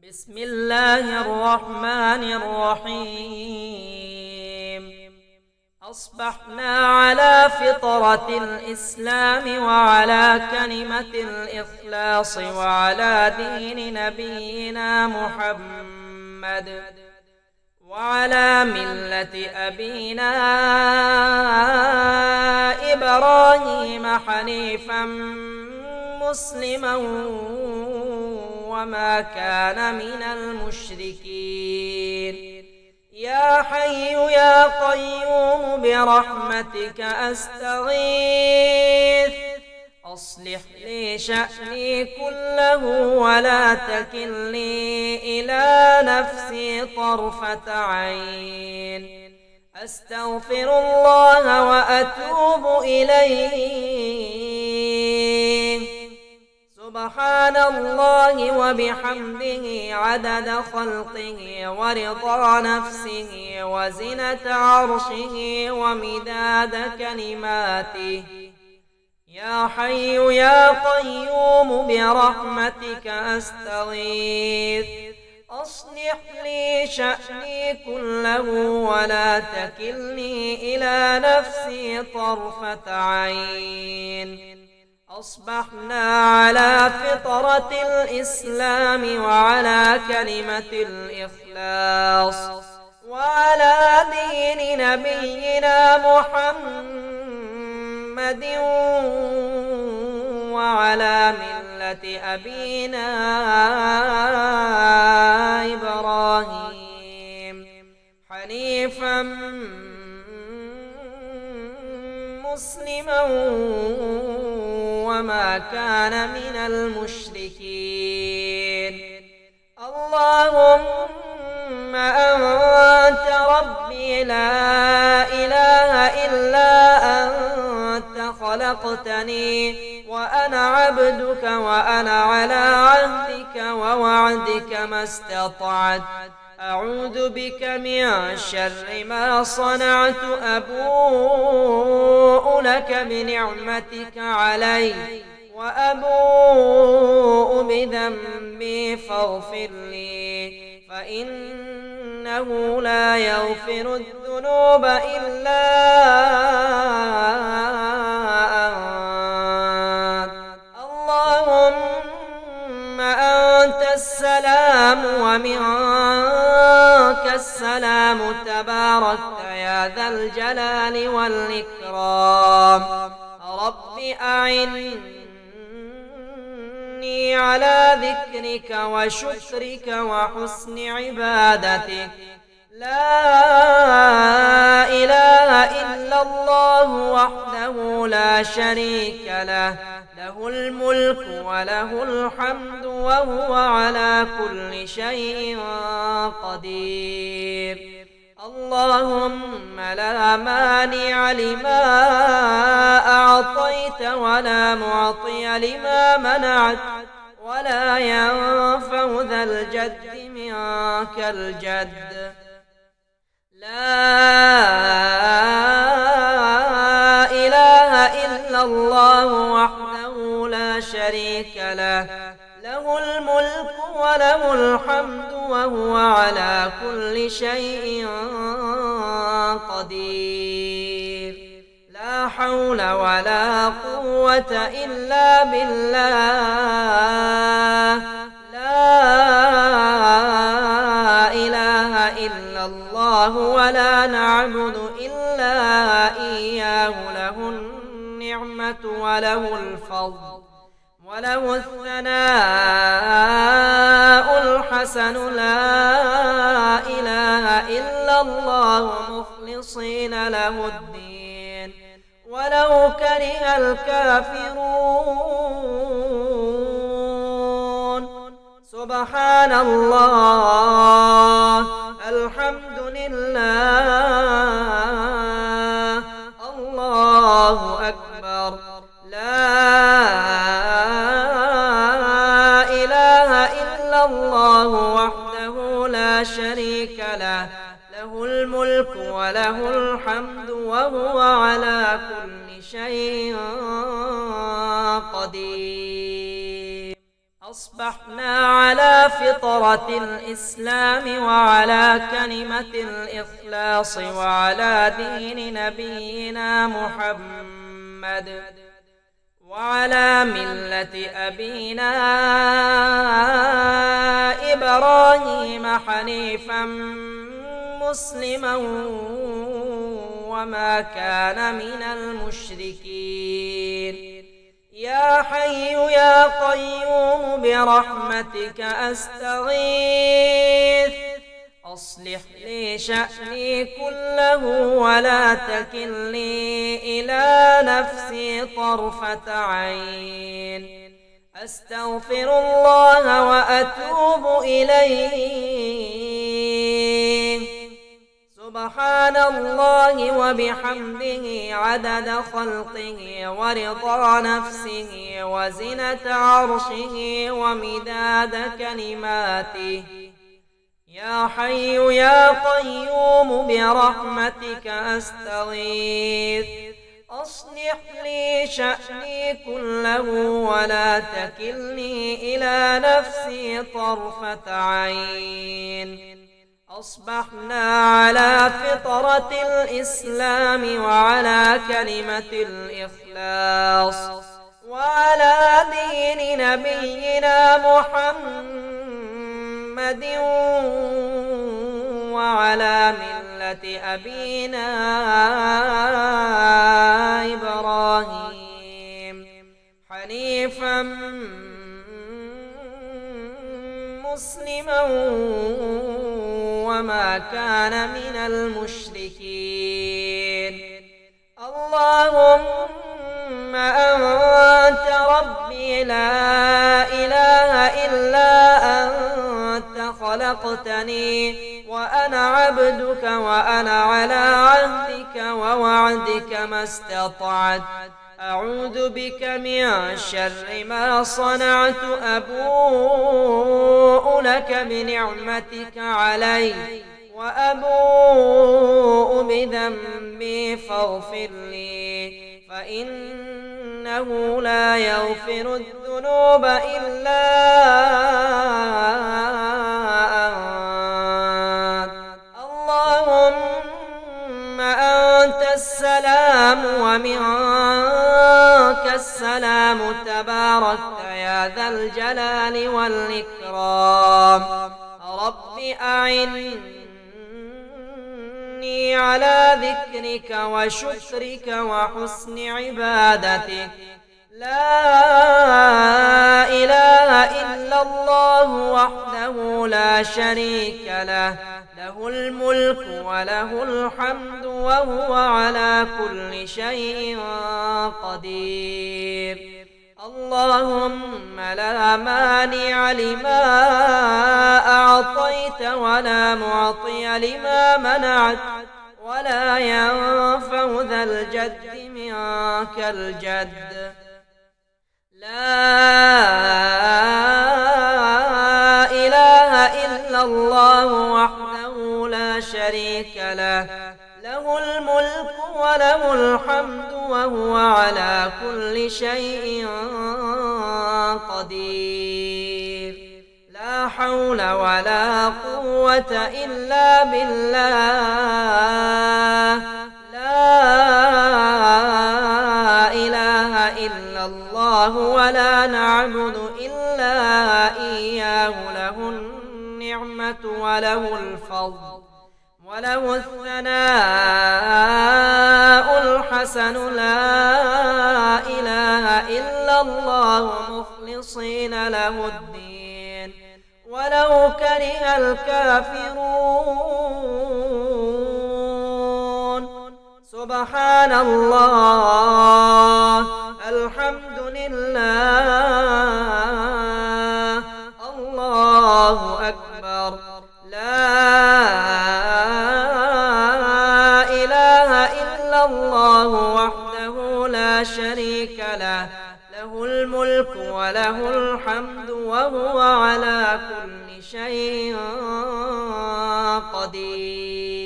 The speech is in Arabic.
بسم الله الرحمن الرحيم. أصبحنا على فطرة الإسلام وعلى كلمة الإخلاص وعلى دين نبينا محمد وعلى ملة أبينا إبراهيم حنيفا مسلما وما كان من المشركين. يا حي يا قيوم برحمتك أستغيث، أصلح لي شأني كله ولا تكلني إلى نفسي طرفة عين. أستغفر الله وأتوب إليه. سبحان الله وبحمده عدد خلقه ورضا نفسه وزنة عرشه ومداد كلماته. يا حي يا قيوم برحمتك أستغيث، أصلح لي شأني كله ولا تكلني إلى نفسي طرفة عين. أصبحنا على فطرة الإسلام وعلى كلمة الإخلاص وعلى دين نبينا محمد وعلى ملة أبينا إبراهيم حنيفا مسلما وما كان من المشركين. اللهم أنت ربي لا إله إلا أنت، خلقتني وأنا عبدك وأنا على عهدك ووعدك ما استطعت. أعوذ بك من شر ما صنعت، أبوء لك بنعمتك علي وأبوء بذنبي فاغفر لي، فإنه لا يغفر الذنوب إلا أنت. اللهم أنت السلام ومنك السلام، تباركت يا ذا الجلال والإكرام. رب أعني على ذكرك وشكرك وحسن عبادتك. لا إله إلا الله وحده لا شريك له، له الملك وله الحمد وهو على كل شيء قدير. اللهم لا مانع لما أعطيت ولا معطي لما منعت ولا ينفع ذا الجد منك الجد. لا إله إلا الله وحده لا شريك له، له الملك وله الحمد وهو على كل شيء قدير. لا حول ولا قوة إلا بالله. لا إله إلا الله ولا نعبد إلا إياه، له النعمة وله الفضل وله الثناء الحسن. لا إله إلا الله مخلصين له الدين ولو كره الكافرون. سبحان الله، الحمد لله، الله أكبر. لا إله إلا الله وحده لا شريك له، له الملك وله الحمد وهو على كل شيء قدير. أصبحنا على فطرة الإسلام وعلى كلمة الإخلاص وعلى دين نبينا محمد وعلى ملة أبينا إبراهيم حنيفا مسلما وما كان من المشركين. يا حي يا قيوم برحمتك أستغيث أصلح لي شأني كله ولا تكلني إلى نفسي طرفة عين. أستغفر الله وأتوب إليه. سبحان الله وبحمده عدد خلقه ورضا نفسه وزنة عرشه ومداد كلماته. يا حي يا قيوم برحمتك أستغيث أصلح لي شأني كله ولا تكلني إلى نفسي طرفة عين. أصبحنا على فطرة الإسلام وعلى كلمة الإخلاص وعلى دين نبينا محمد وعلى ملة أبينا إبراهيم حنيفا مسلما وما كان من المشركين. اللهم أنت ربي لا إله إلا أنت خلقتني وأنا عبدك وأنا على عهدك ووعدك ما استطعت. أعوذ بك من شر ما صنعت. أبوء لك بنعمتك علي وأبوء بذنبي فاغفر لي فإنه لا يغفر الذنوب إلا أنت. اللهم أنت السلام ومنك السلام تباركت يا ذا الجلال والإكرام. رب أعني على ذكرك وشكرك وحسن عبادتك. لا إله إلا الله وحده لا شريك له له الملك وله الحمد وهو على كل شيء قدير. اللهم لا مانع لما أعطيت ولا معطي لما منعت ولا ينفع ذا الجد منك الجد. لا إله إلا الله وحده لا شريك له له الملك وله الحمد وهو على كل شيء قدير. لا حول ولا قوة إلا بالله. لا إله إلا الله ولا نعبد إلا إياه. له النعمة وله الفضل وله الثناء الحسن. لا إله إلا الله مخلصين له الدين ولو كره الكافرون. سبحان الله الحمد لله الله أكبر. لا إله إلا الله وحده لا شريك له له الملك وله الحمد وهو على كل شيء قدير.